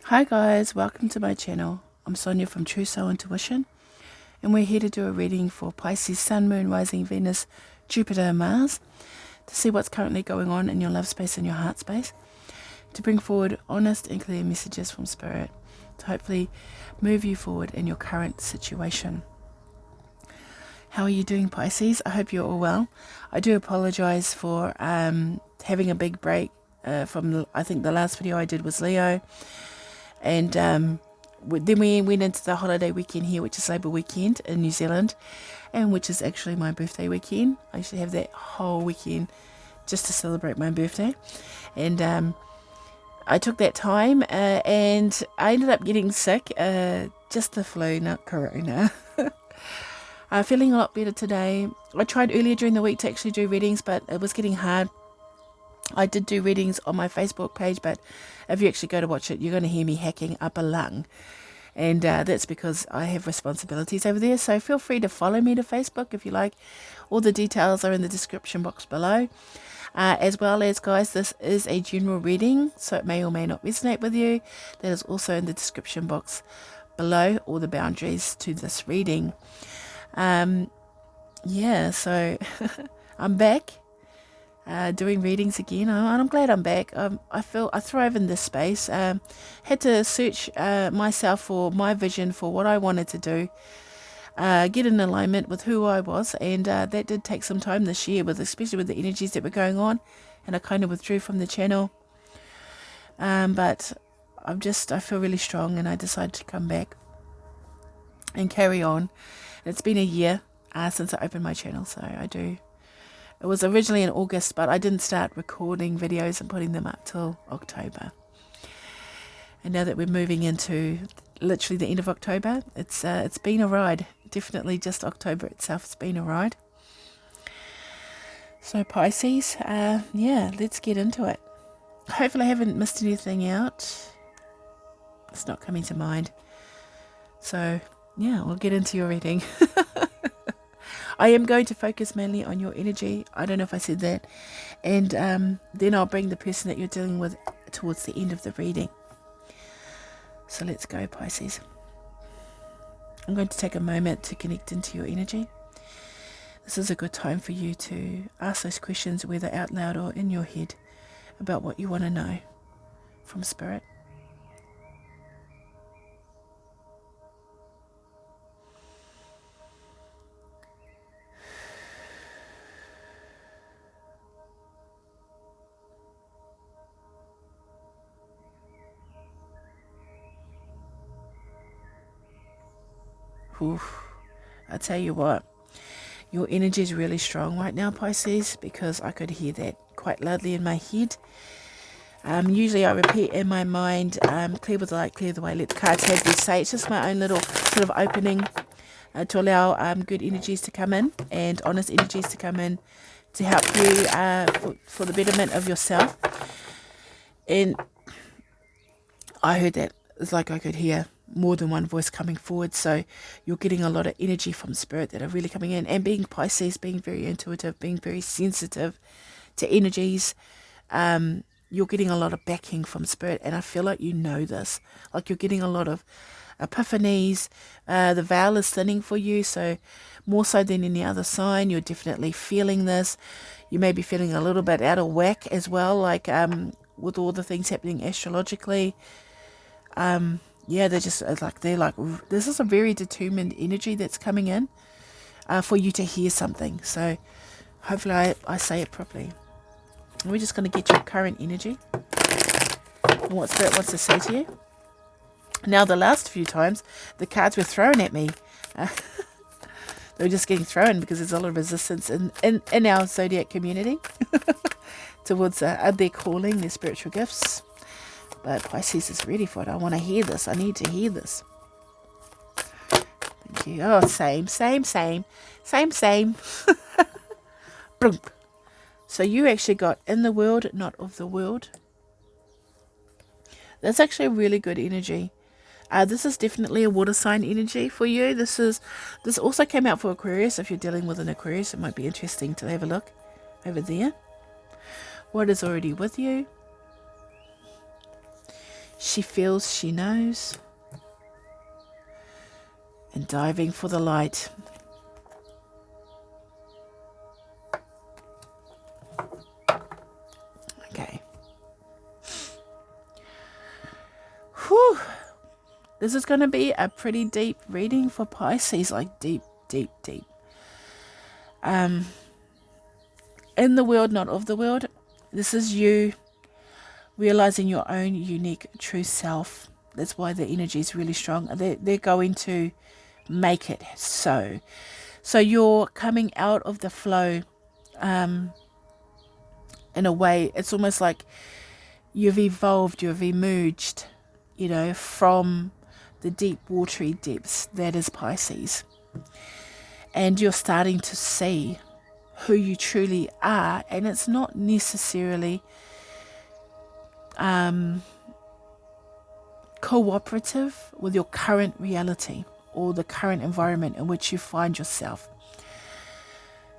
Hi guys, welcome to my channel. I'm Sonia from Truesoulintuition, and we're here to do a reading for Pisces Sun, Moon, Rising, Venus, Jupiter and Mars to see what's currently going on in your love space and your heart space, to bring forward honest and clear messages from Spirit to hopefully move you forward in your current situation. How are you doing, Pisces? I hope you're all well. I do apologize for having a big break from, I think the last video I did was Leo. And then we went into the holiday weekend here, which is Labour weekend in New Zealand, and which is actually my birthday weekend. I usually have that whole weekend just to celebrate my birthday. And I took that time and I ended up getting sick, just the flu, not corona. Feeling a lot better today. I tried earlier during the week to actually do readings, but it was getting hard. I did do readings on my Facebook page, but if you actually go to watch it, you're going to hear me hacking up a lung. And that's because I have responsibilities over there. So feel free to follow me to Facebook if you like. All the details are in the description box below. As well as, guys, this is a general reading, so it may or may not resonate with you. That is also in the description box below, all the boundaries to this reading. Yeah, so I'm back. Doing readings again, and I'm glad I'm back. I feel I thrive in this space. Had to search myself for my vision for what I wanted to do, get in alignment with who I was, and that did take some time this year, especially with the energies that were going on, and I kind of withdrew from the channel. But I feel really strong, and I decided to come back and carry on. It's been a year since I opened my channel, so I do. It was originally in August, but I didn't start recording videos and putting them up till October. And now that we're moving into literally the end of October, it's been a ride. Definitely just October itself has been a ride. So Pisces, yeah, let's get into it. Hopefully I haven't missed anything out. It's not coming to mind. So yeah, we'll get into your reading. I am going to focus mainly on your energy. I don't know if I said that. And then I'll bring the person that you're dealing with towards the end of the reading. So let's go, Pisces. I'm going to take a moment to connect into your energy. This is a good time for you to ask those questions, whether out loud or in your head, about what you want to know from Spirit. Oof. I tell you what, your energy is really strong right now, Pisces, because I could hear that quite loudly in my head. Usually I repeat in my mind, clear with the light, clear the way, let the cards have their say. It's just my own little sort of opening to allow good energies to come in and honest energies to come in to help you for the betterment of yourself. And I heard that. It's like I could hear more than one voice coming forward, so you're getting a lot of energy from Spirit that are really coming in. And being Pisces, being very intuitive, being very sensitive to energies, you're getting a lot of backing from Spirit, and I feel like you know this, like you're getting a lot of epiphanies. The veil is thinning for you, so more so than any other sign, you're definitely feeling this. You may be feeling a little bit out of whack as well, like with all the things happening astrologically. Yeah, they're like, this is a very determined energy that's coming in for you to hear something. So hopefully I say it properly. And we're just going to get your current energy and what Spirit wants to say to you. Now, the last few times, the cards were thrown at me. They were just getting thrown because there's a lot of resistance in our zodiac community towards their calling, their spiritual gifts. But Pisces is ready for it. I want to hear this. I need to hear this. Thank you. Oh, same. Boom. So you actually got in the world, not of the world. That's actually a really good energy. This is definitely a water sign energy for you. This also came out for Aquarius. If you're dealing with an Aquarius, it might be interesting to have a look over there. What is already with you? She feels, she knows. And diving for the light. Okay. Whew. This is going to be a pretty deep reading for Pisces, like deep, deep, deep. In the world, not of the world. This is you realizing your own unique true self. That's why the energy is really strong. They're going to make it so. So you're coming out of the flow in a way. It's almost like you've evolved, you've emerged, you know, from the deep watery depths that is Pisces. And you're starting to see who you truly are, and it's not necessarily cooperative with your current reality or the current environment in which you find yourself.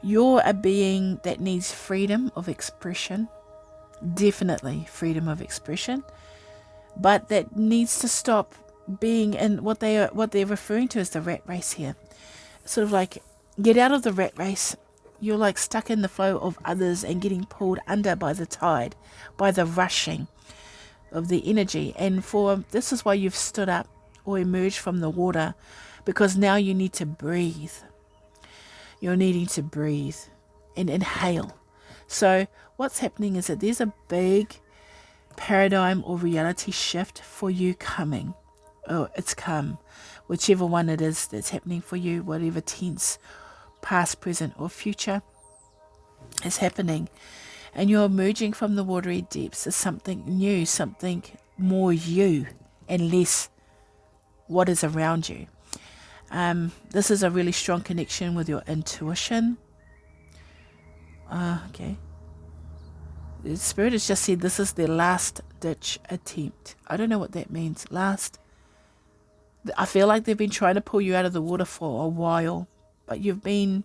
You're a being that needs freedom of expression, definitely freedom of expression, but that needs to stop being in what they're referring to as the rat race here. Sort of like, get out of the rat race. You're like stuck in the flow of others and getting pulled under by the tide, by the rushing of the energy. And this is why you've stood up or emerged from the water, because now you need to breathe. You're needing to breathe and inhale. So what's happening is that there's a big paradigm or reality shift for you coming. Oh, it's come. Whichever one it is that's happening for you, whatever tense, past, present, or future is happening. And you're emerging from the watery depths as something new, something more you and less what is around you. This is a really strong connection with your intuition. Okay. The Spirit has just said this is their last ditch attempt. I don't know what that means. I feel like they've been trying to pull you out of the water for a while, but you've been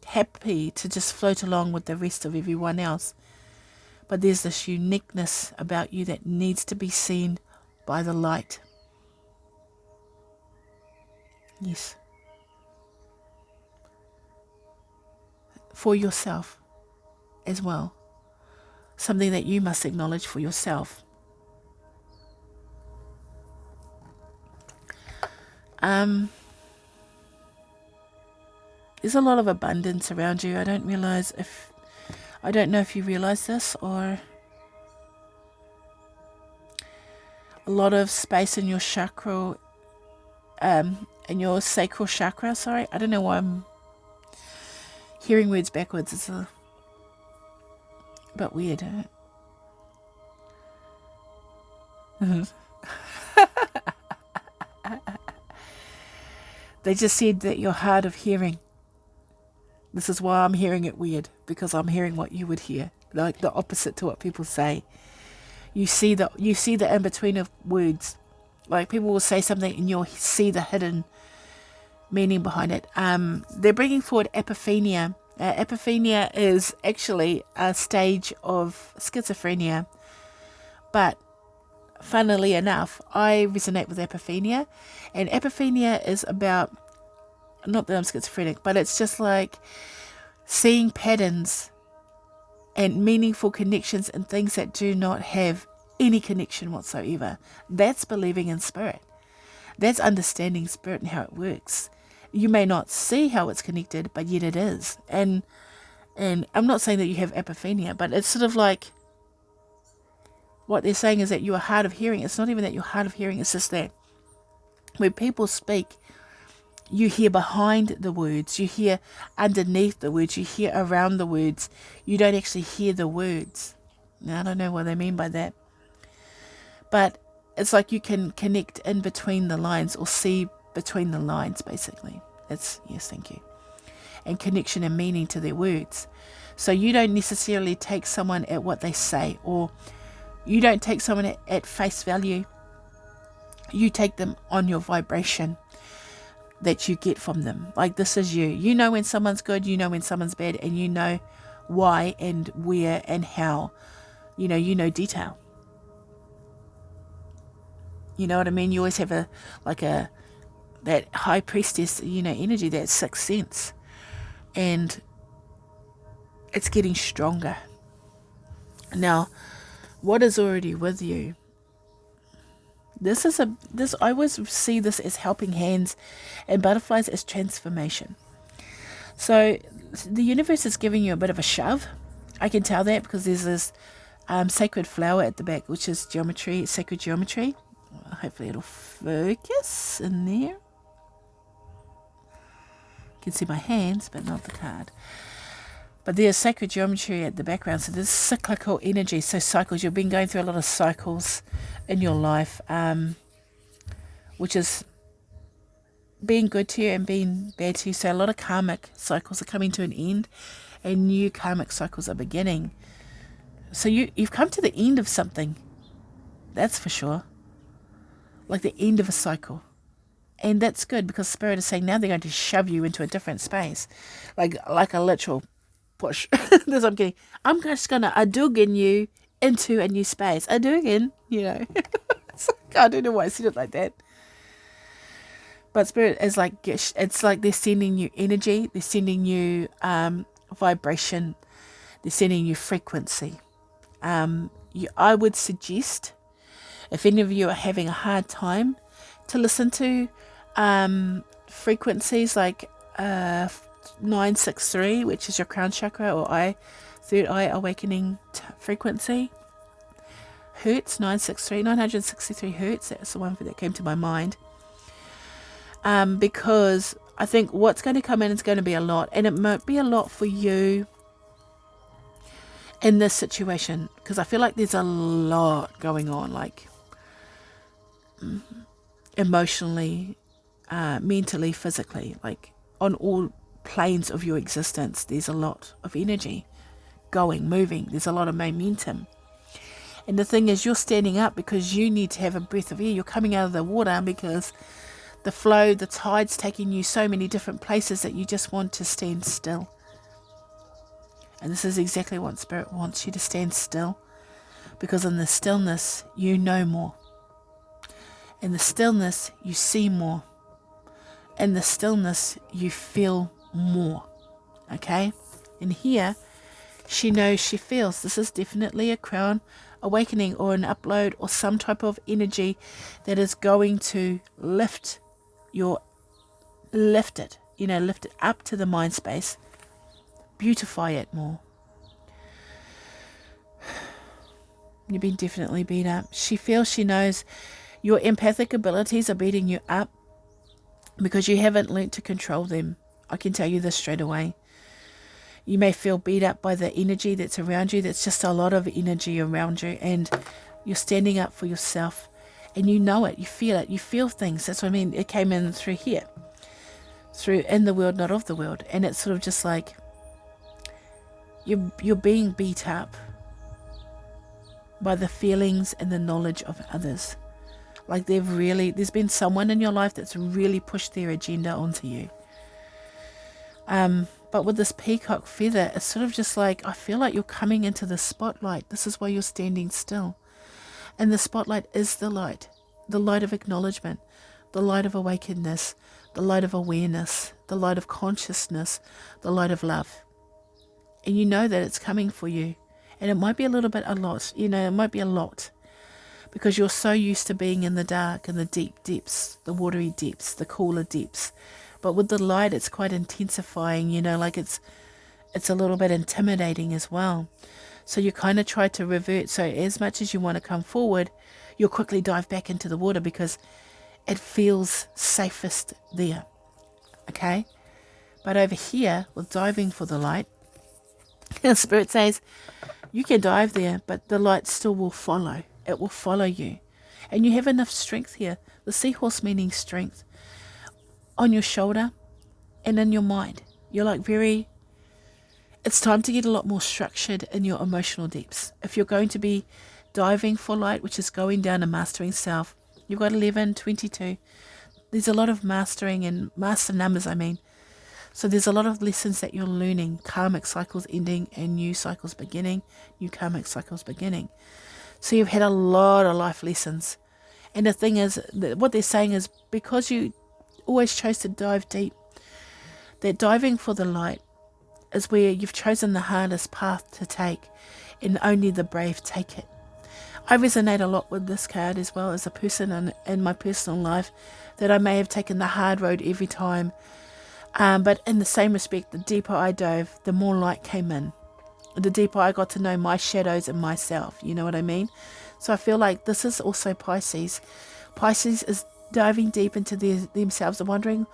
happy to just float along with the rest of everyone else. But there's this uniqueness about you that needs to be seen by the light. Yes. For yourself as well. Something that you must acknowledge for yourself. There's a lot of abundance around you. I don't know if you realize this, or a lot of space in your chakra, in your sacral chakra. Sorry, I don't know why I'm hearing words backwards. It's a bit weird. They just said that you're hard of hearing. This is why I'm hearing it weird, because I'm hearing what you would hear, like the opposite to what people say. You see the in between of words. Like people will say something and you'll see the hidden meaning behind it. They're bringing forward epiphania. Epiphania is actually a stage of schizophrenia, but funnily enough, I resonate with epiphania, and epiphania is about, not that I'm schizophrenic, but it's just like seeing patterns and meaningful connections in things that do not have any connection whatsoever. That's believing in spirit. That's understanding spirit and how it works. You may not see how it's connected, but yet it is. And I'm not saying that you have epiphania, but it's sort of like, what they're saying is that you are hard of hearing. It's not even that you're hard of hearing, it's just that when people speak, you hear behind the words, you hear underneath the words, you hear around the words. You don't actually hear the words. Now, I don't know what they mean by that. But it's like you can connect in between the lines or see between the lines, basically. Yes, thank you. And connection and meaning to their words. So you don't necessarily take someone at what they say, or you don't take someone at face value. You take them on your vibration that you get from them. Like, this is you. You know when someone's good, you know when someone's bad, and you know why and where and how. You know detail. You know what I mean? You always have that high priestess, energy, that sixth sense. And it's getting stronger. Now, what is already with you? I always see this as helping hands and butterflies as transformation. So the universe is giving you a bit of a shove. I can tell that because there's this sacred flower at the back, which is sacred geometry. Hopefully it'll focus in there. You can see my hands, but not the card. But there's sacred geometry at the background. So there's cyclical energy. So cycles. You've been going through a lot of cycles in your life, which is being good to you and being bad to you. So a lot of karmic cycles are coming to an end and new karmic cycles are beginning. So you've come to the end of something. That's for sure. Like the end of a cycle. And that's good because Spirit is saying now they're going to shove you into a different space. Like a literal push. That's what I'm getting. I'm just going to Adugan you into a new space. Adugan, I don't know why I said it like that. But Spirit is like, it's like they're sending you energy. They're sending you vibration. They're sending you frequency. I would suggest, if any of you are having a hard time, to listen to frequencies like 963, which is your crown chakra or third eye awakening frequency. Hertz, 963 hertz. That's the one that came to my mind. Because I think what's going to come in is going to be a lot, and it might be a lot for you in this situation, because I feel like there's a lot going on, like emotionally, mentally, physically, like on all planes of your existence. There's a lot of energy moving. There's a lot of momentum. And the thing is, you're standing up because you need to have a breath of air. You're coming out of the water because the flow, the tide's taking you so many different places that you just want to stand still. And this is exactly what Spirit wants you to stand still, because in the stillness you know more. In the stillness you see more. In the stillness you feel more. Okay? And here she knows, she feels. This is definitely a crown awakening or an upload or some type of energy that is going to lift it up to the mind space, beautify it more. You've been definitely beat up. She feels, she knows your empathic abilities are beating you up because you haven't learnt to control them. I can tell you this straight away. You may feel beat up by the energy that's around you. That's just a lot of energy around you, and you're standing up for yourself, and you know it, you feel it, you feel things. That's what I mean. It came in through here, through in the world, not of the world, and it's sort of just like you're being beat up by the feelings and the knowledge of others. Like there's been someone in your life that's really pushed their agenda onto you. But with this peacock feather, it's sort of just like, I feel like you're coming into the spotlight. This is why you're standing still. And the spotlight is the light of acknowledgement, the light of awakeness, the light of awareness, the light of consciousness, the light of love. And you know that it's coming for you. And it might be a lot, it might be a lot. Because you're so used to being in the dark, in the deep depths, the watery depths, the cooler depths. But with the light, it's quite intensifying, like it's a little bit intimidating as well. So you kind of try to revert. So as much as you want to come forward, you'll quickly dive back into the water because it feels safest there. Okay? But over here, with diving for the light, Spirit says, you can dive there, but the light still will follow. It will follow you. And you have enough strength here. The seahorse meaning strength. On your shoulder and in your mind. You're like it's time to get a lot more structured in your emotional depths. If you're going to be diving for light, which is going down and mastering self, you've got 11, 22. There's a lot of mastering and master numbers, So there's a lot of lessons that you're learning. Karmic cycles ending and new cycles beginning. New karmic cycles beginning. So you've had a lot of life lessons. And the thing is, what they're saying is, because you always chose to dive deep, that diving for the light is where you've chosen the hardest path to take, and only the brave take it. I resonate a lot with this card as well as a person in my personal life, that I may have taken the hard road every time. But in the same respect, the deeper I dove, the more light came in. The deeper I got to know my shadows and myself. You know what I mean? So I feel like this is also Pisces. Pisces is diving deep into themselves and wondering,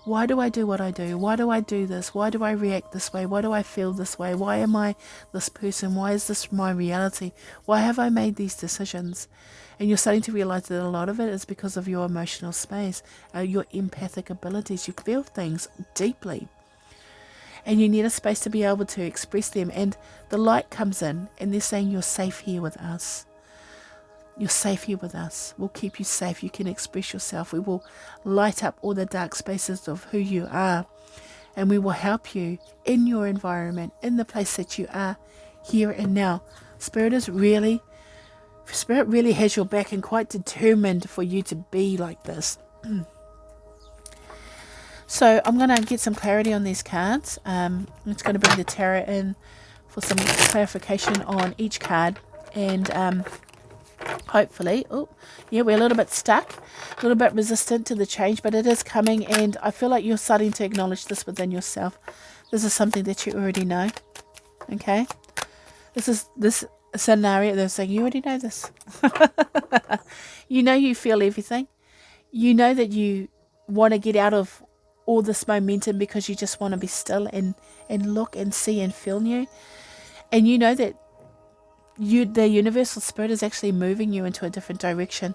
why do I do what I do? Why do I do this? Why do I react this way? Why do I feel this way? Why am I this person? Why is this my reality? Why have I made these decisions? And you're starting to realize that a lot of it is because of your emotional space, your empathic abilities. You feel things deeply, and you need a space to be able to express them. And the light comes in, and they're saying, you're safe here with us. You're safe here with us. We'll keep you safe. You can express yourself. We will light up all the dark spaces of who you are. And we will help you in your environment, in the place that you are, here and now. Spirit really has your back, and quite determined for you to be like this. So I'm going to get some clarity on these cards. I'm just going to bring the tarot in for some clarification on each card. And hopefully, we're a little bit stuck, a little bit resistant to the change, but it is coming, and I feel like you're starting to acknowledge this within yourself. This is something that you already know. Okay, this scenario, they're saying you already know this. You know, you feel everything. You know that you want to get out of all this momentum because you just want to be still and look and see and feel new. And you know that the universal spirit is actually moving you into a different direction,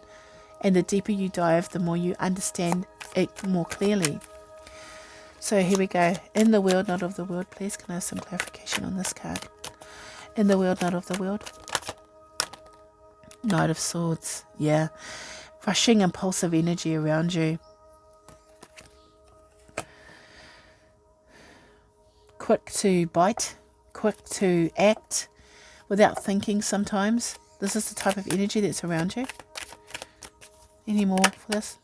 and the deeper you dive, the more you understand it more clearly. So here we go. In the world, not of the world. Please, can I have some clarification on this card? In the world, not of the world. Knight of Swords. Yeah. Rushing, impulsive energy around you. Quick to bite. Quick to act. Without thinking sometimes. This is the type of energy that's around you. Any more for this?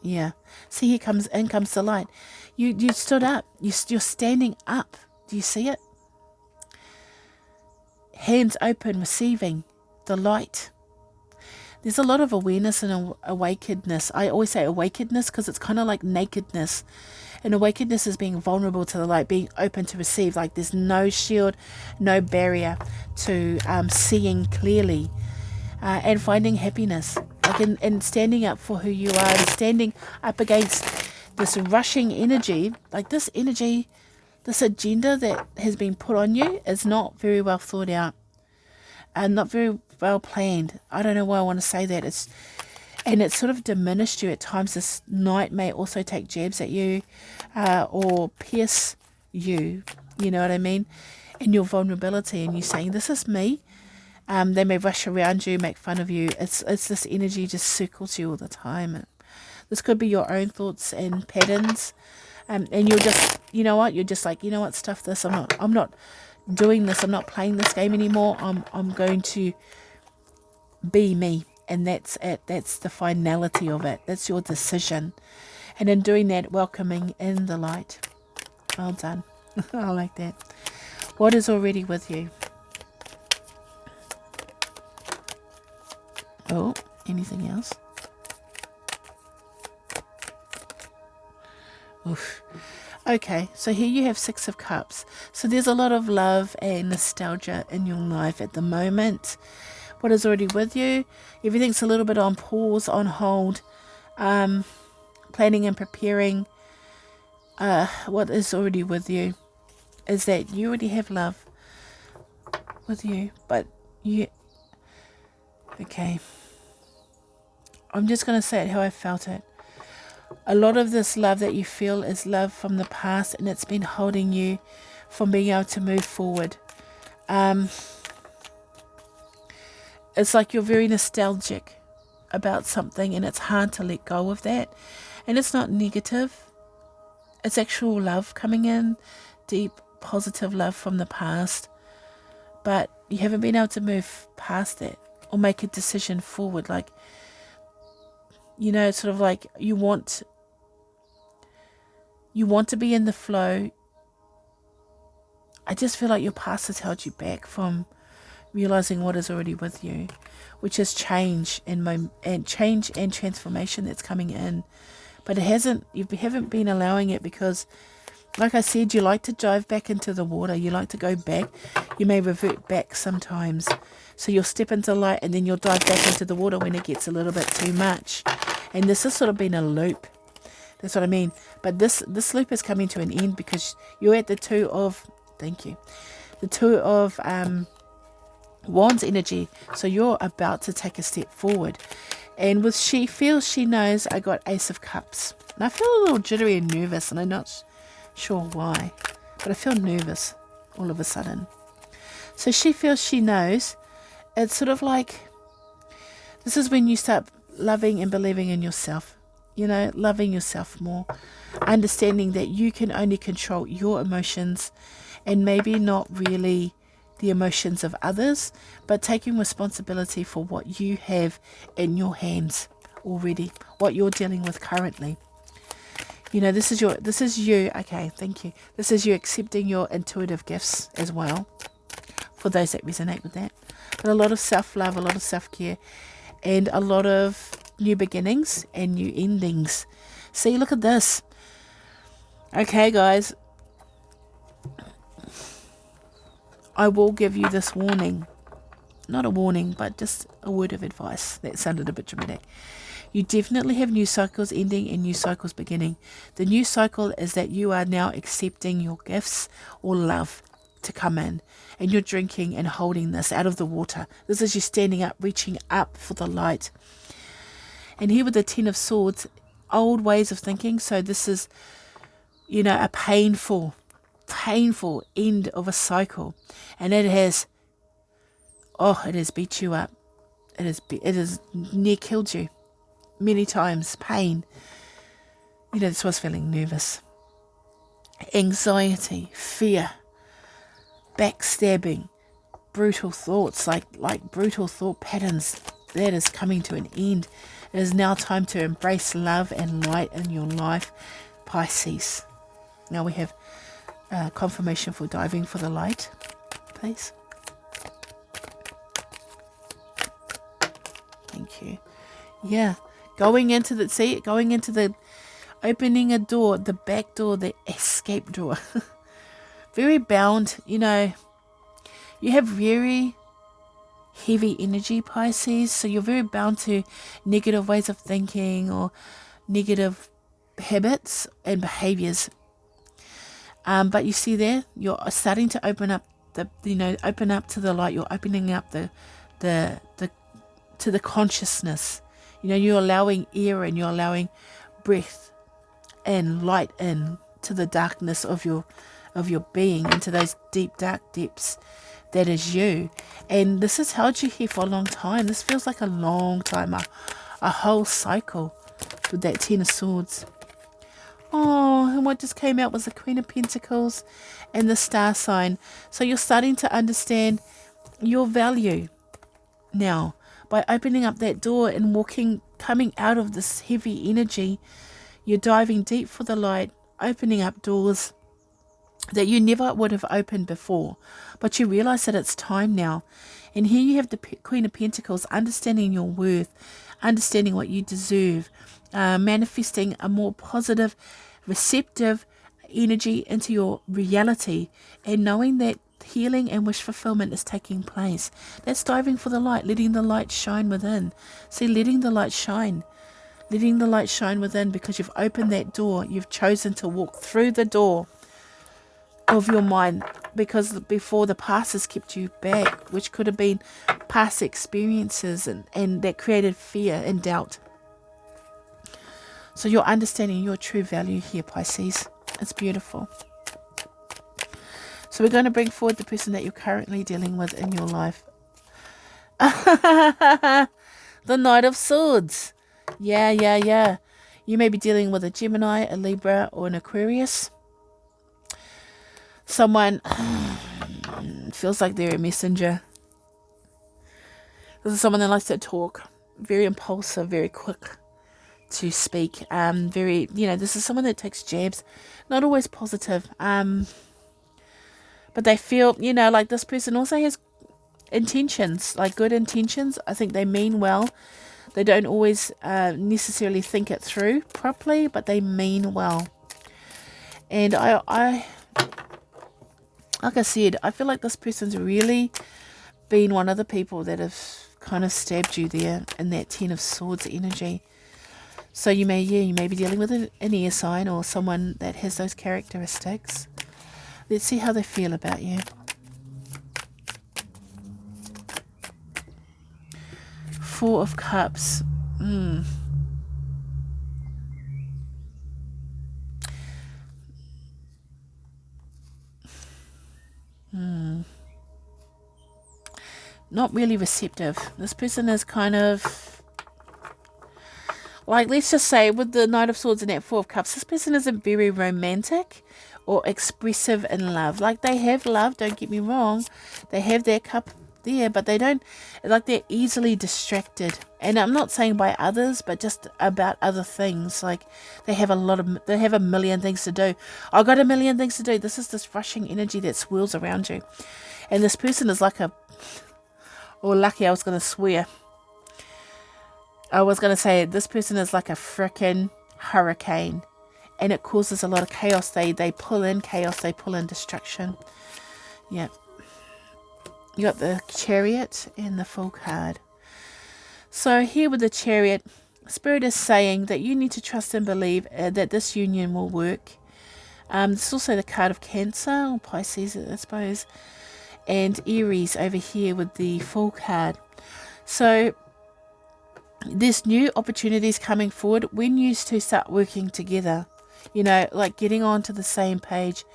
Yeah. See, here comes the light. You stood up. You're standing up. Do you see it? Hands open, receiving the light. There's a lot of awareness and awakenedness. I always say awakenedness because it's kind of like nakedness. And awakenedness is being vulnerable to the light, being open to receive. Like there's no shield, no barrier to seeing clearly and finding happiness. Like and standing up for who you are, and standing up against this rushing energy. Like this energy, this agenda that has been put on you is not very well thought out and not very well planned. I don't know why I want to say that. It's sort of diminished you at times. This night may also take jabs at you or pierce you, you know what I mean, in your vulnerability, and you saying, this is me. They may rush around you, make fun of you. It's this energy just circles you all the time. This could be your own thoughts and patterns, and you're just, you know what, you're just like, you know what, stuff this. I'm not doing this. I'm not playing this game anymore. I'm going to be me. And that's it. That's the finality of it. That's your decision. And in doing that, welcoming in the light. Well done. I like that. What is already with you? Oh, anything else? Oof. Okay, so here you have Six of Cups. So there's a lot of love and nostalgia in your life at the moment. What is already with you? Everything's a little bit on pause, on hold, planning and preparing. What is already with you is that you already have love with you, but okay. I'm just going to say it how I felt it. A lot of this love that you feel is love from the past, and it's been holding you from being able to move forward. It's like you're very nostalgic about something, and it's hard to let go of that. And it's not negative. It's actual love coming in, deep, positive love from the past. But you haven't been able to move past that or make a decision forward. Like sort of like you want to be in the flow. I just feel like your past has held you back from realizing what is already with you, which is change and transformation that's coming in. But you haven't been allowing it because, like I said, you like to dive back into the water. You like to go back. You may revert back sometimes. So you'll step into light and then you'll dive back into the water when it gets a little bit too much. And this has sort of been a loop. That's what I mean. But this loop is coming to an end because you're at the Two of Wands energy. So you're about to take a step forward. And with she feels, she knows, I got Ace of Cups. And I feel a little jittery and nervous, and I'm not sure why. But I feel nervous all of a sudden. So she feels, she knows. It's sort of like, this is when you start loving and believing in yourself. Loving yourself more. Understanding that you can only control your emotions and maybe not really the emotions of others, but taking responsibility for what you have in your hands already, what you're dealing with currently. This is you. Okay, thank you. This is you accepting your intuitive gifts as well, for those that resonate with that. But a lot of self-love, a lot of self-care, and a lot of new beginnings and new endings. See, look at this. Okay, guys. I will give you this warning. Not a warning, but just a word of advice. That sounded a bit dramatic. You definitely have new cycles ending and new cycles beginning. The new cycle is that you are now accepting your gifts or love to come in. And you're drinking and holding this out of the water. This is you standing up, reaching up for the light. And here with the Ten of Swords, old ways of thinking. So this is, a painful end of a cycle. And it has beat you up. It has near killed you many times. Pain. This was feeling nervous. Anxiety, fear, backstabbing, brutal thoughts, like brutal thought patterns. That is coming to an end. It is now time to embrace love and light in your life, Pisces. Now we have confirmation for diving for the light, please. Thank you. Yeah, going into the opening a door, the back door, the escape door. Very bound, you have very heavy energy, Pisces, so you're very bound to negative ways of thinking or negative habits and behaviors. But you see there, you're starting to open up open up to the light. You're opening up to the consciousness. You're allowing air and you're allowing breath and light in to the darkness of your being, into those deep, dark depths that is you. And this has held you here for a long time. This feels like a long time, a whole cycle with that Ten of Swords. Oh, and what just came out was the Queen of Pentacles and the star sign. So you're starting to understand your value now by opening up that door and coming out of this heavy energy. You're diving deep for the light, opening up doors that you never would have opened before. But you realize that it's time now. And here you have the Queen of Pentacles, understanding your worth, understanding what you deserve, manifesting a more positive, receptive energy into your reality, and knowing that healing and wish fulfillment is taking place. That's diving for the light, letting the light shine within. See, letting the light shine within, because you've opened that door. You've chosen to walk through the door of your mind, because before the past has kept you back, which could have been past experiences and that created fear and doubt. So you're understanding your true value here, Pisces. It's beautiful. So we're going to bring forward the person that you're currently dealing with in your life. The Knight of Swords. Yeah. You may be dealing with a Gemini, a Libra, or an Aquarius. Someone feels like they're a messenger. This is someone that likes to talk. Very impulsive, very quick to speak. Very, this is someone that takes jabs, not always positive. But they feel, like this person also has intentions, like good intentions. I think they mean well. They don't always necessarily think it through properly, but they mean well. And I like I said, I feel like this person's really been one of the people that have kind of stabbed you there in that Ten of Swords energy. So you may be dealing with an air sign or someone that has those characteristics. Let's see how they feel about you. Four of Cups. Not really receptive. This person is kind of like, let's just say with the Knight of Swords and that Four of Cups, this person isn't very romantic or expressive in love. Like, they have love, don't get me wrong. They have their cup there, but they don't, like, they're easily distracted. And I'm not saying by others, but just about other things. Like, they have a million things to do. I've got a million things to do. This is this rushing energy that swirls around you. And this person is like lucky, I was going to swear. I was going to say this person is like a frickin' hurricane. And it causes a lot of chaos. They pull in chaos. They pull in destruction. Yeah. You got the Chariot and the Fool card. So here with the Chariot, Spirit is saying that you need to trust and believe that this union will work. It's also the card of Cancer or Pisces, I suppose. And Aries over here with the Fool card. So there's new opportunities coming forward when you two start working together. Like getting onto the same page.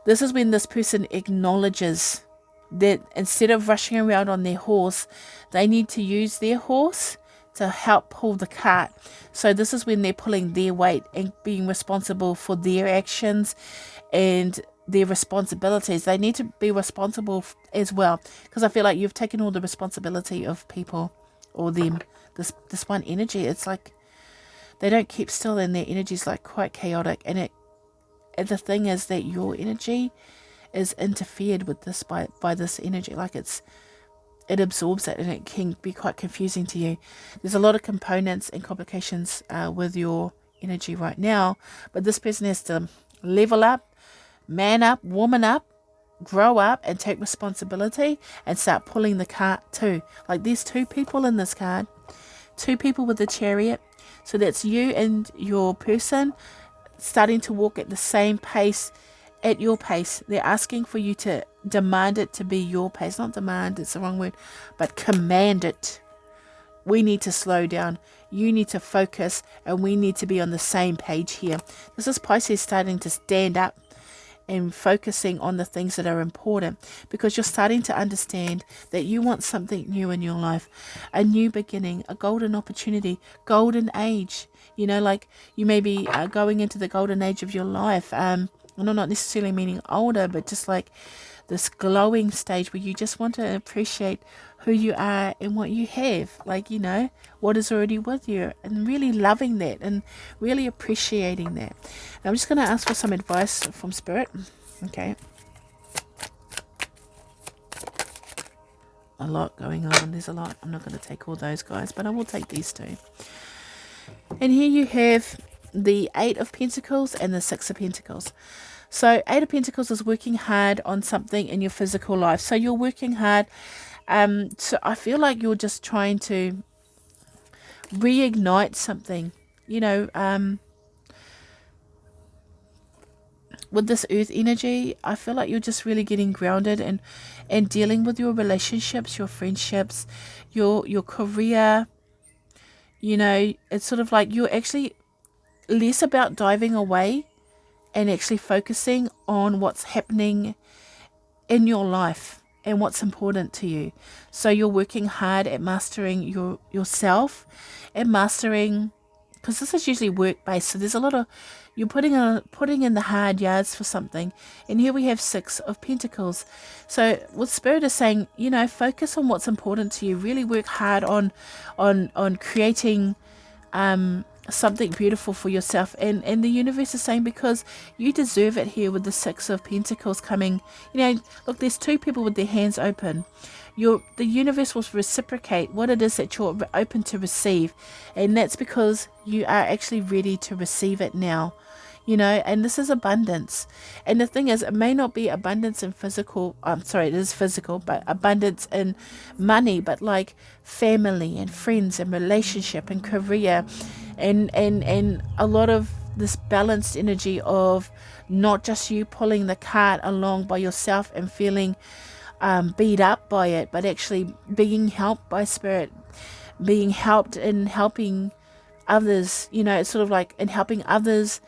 This is when this person acknowledges that instead of rushing around on their horse, they need to use their horse to help pull the cart. So this is when they're pulling their weight and being responsible for their actions and their responsibilities. They need to be responsible as well, because I feel like you've taken all the responsibility of people or them. This one energy, it's like they don't keep still, and their energy is like quite chaotic. And the thing is that your energy is interfered with this by this energy. Like it absorbs it, and it can be quite confusing to you. There's a lot of components and complications with your energy right now, but this person has to level up, man up, woman up, grow up, and take responsibility and start pulling the cart too. Like there's two people in this card, two people with the Chariot. So that's you and your person starting to walk at the same pace, at your pace. They're asking for you to demand it to be your pace. Not demand, it's the wrong word, but command it. We need to slow down. You need to focus, and we need to be on the same page here. This is Pisces starting to stand up and focusing on the things that are important, because you're starting to understand that you want something new in your life, a new beginning, a golden opportunity, golden age. Like you may be going into the golden age of your life. And I'm not necessarily meaning older, but just like this glowing stage where you just want to appreciate who you are and what you have, like, what is already with you, and really loving that and really appreciating that. Now, I'm just going to ask for some advice from Spirit. Okay. A lot going on. There's a lot. I'm not going to take all those, guys, but I will take these two. And here you have the Eight of Pentacles and the Six of Pentacles. So Eight of Pentacles is working hard on something in your physical life. So you're working hard. So I feel like you're just trying to reignite something, with this earth energy. I feel like you're just really getting grounded and dealing with your relationships, your friendships, your career. It's sort of like you're actually less about diving away and actually focusing on what's happening in your life and what's important to you. So you're working hard at mastering yourself and mastering, because this is usually work-based, so there's a lot of, you're putting in the hard yards for something. And here we have Six of Pentacles. So what Spirit is saying, focus on what's important to you. Really work hard on creating something beautiful for yourself, and the universe is saying, because you deserve it here with the Six of Pentacles coming. Look, there's two people with their hands open. The universe will reciprocate what it is that you're open to receive, and that's because you are actually ready to receive it now. And this is abundance. And the thing is, it may not be abundance in physical, it is physical, but abundance in money, but like family and friends and relationship and career, and a lot of this balanced energy of not just you pulling the cart along by yourself and feeling beat up by it, but actually being helped by spirit, being helped in helping others. It's sort of like in helping others,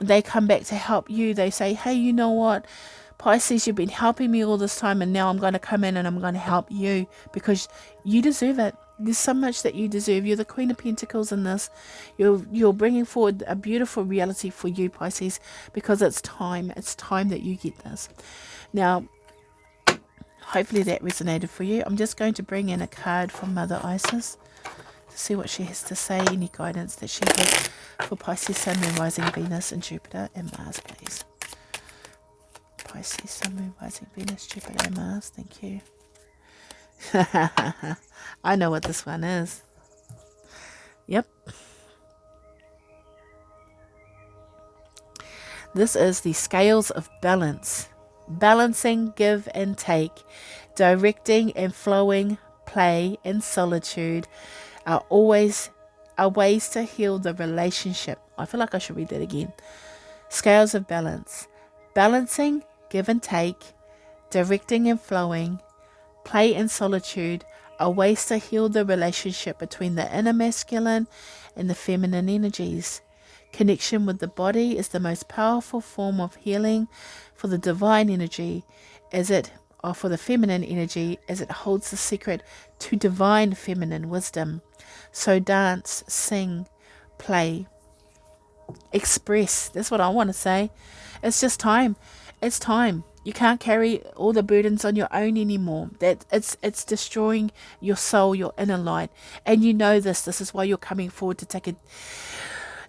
they come back to help you. They say, hey, you know what, Pisces, you've been helping me all this time, and now I'm going to come in and I'm going to help you because you deserve it. There's so much that you deserve. You're the Queen of Pentacles in this. You're bringing forward a beautiful reality for you, Pisces, because it's time. It's time that you get this. Now, hopefully that resonated for you. I'm just going to bring in a card from Mother Isis to see what she has to say, any guidance that she has for Pisces, Sun, Moon, Rising, Venus, and Jupiter, and Mars, please. Pisces, Sun, Moon, Rising, Venus, Jupiter, and Mars. Thank you. I know what this one is. Yep. This is the scales of balance. Balancing, give and take. Directing and flowing, play and solitude are ways to heal the relationship. I feel like I should read that again. Scales of balance. Balancing, give and take. Directing and flowing, play and solitude are ways to heal the relationship between the inner masculine and the feminine energies. Connection with the body is the most powerful form of healing for the divine energy, for the feminine energy, as it holds the secret to divine feminine wisdom. So dance, sing, play, express. That's what I want to say. It's just time. It's time. You can't carry all the burdens on your own anymore. That it's destroying your soul, your inner light. And you know this. This is why you're coming forward to take a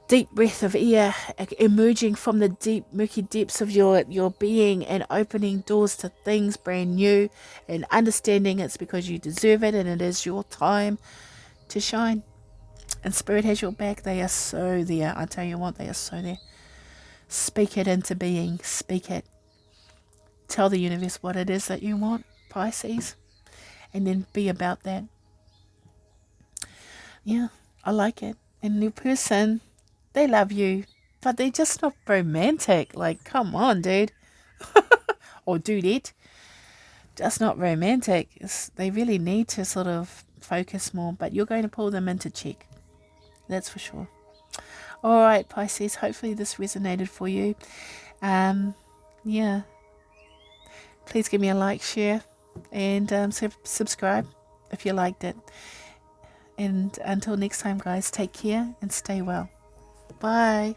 deep breath of air, emerging from the deep, murky depths of your being and opening doors to things brand new, and understanding it's because you deserve it and it is your time to shine. And Spirit has your back. They are so there. I tell you what, they are so there. Speak it into being. Speak it. Tell the universe what it is that you want, Pisces, and then be about that. Yeah, I like it. And new person, they love you, but they're just not romantic. Like, come on, dude. Or dudette. Just not romantic. They really need to sort of focus more, but you're going to pull them into check. That's for sure. All right, Pisces, hopefully this resonated for you. Yeah. Please give me a like, share, and subscribe if you liked it. And until next time, guys, take care and stay well. Bye.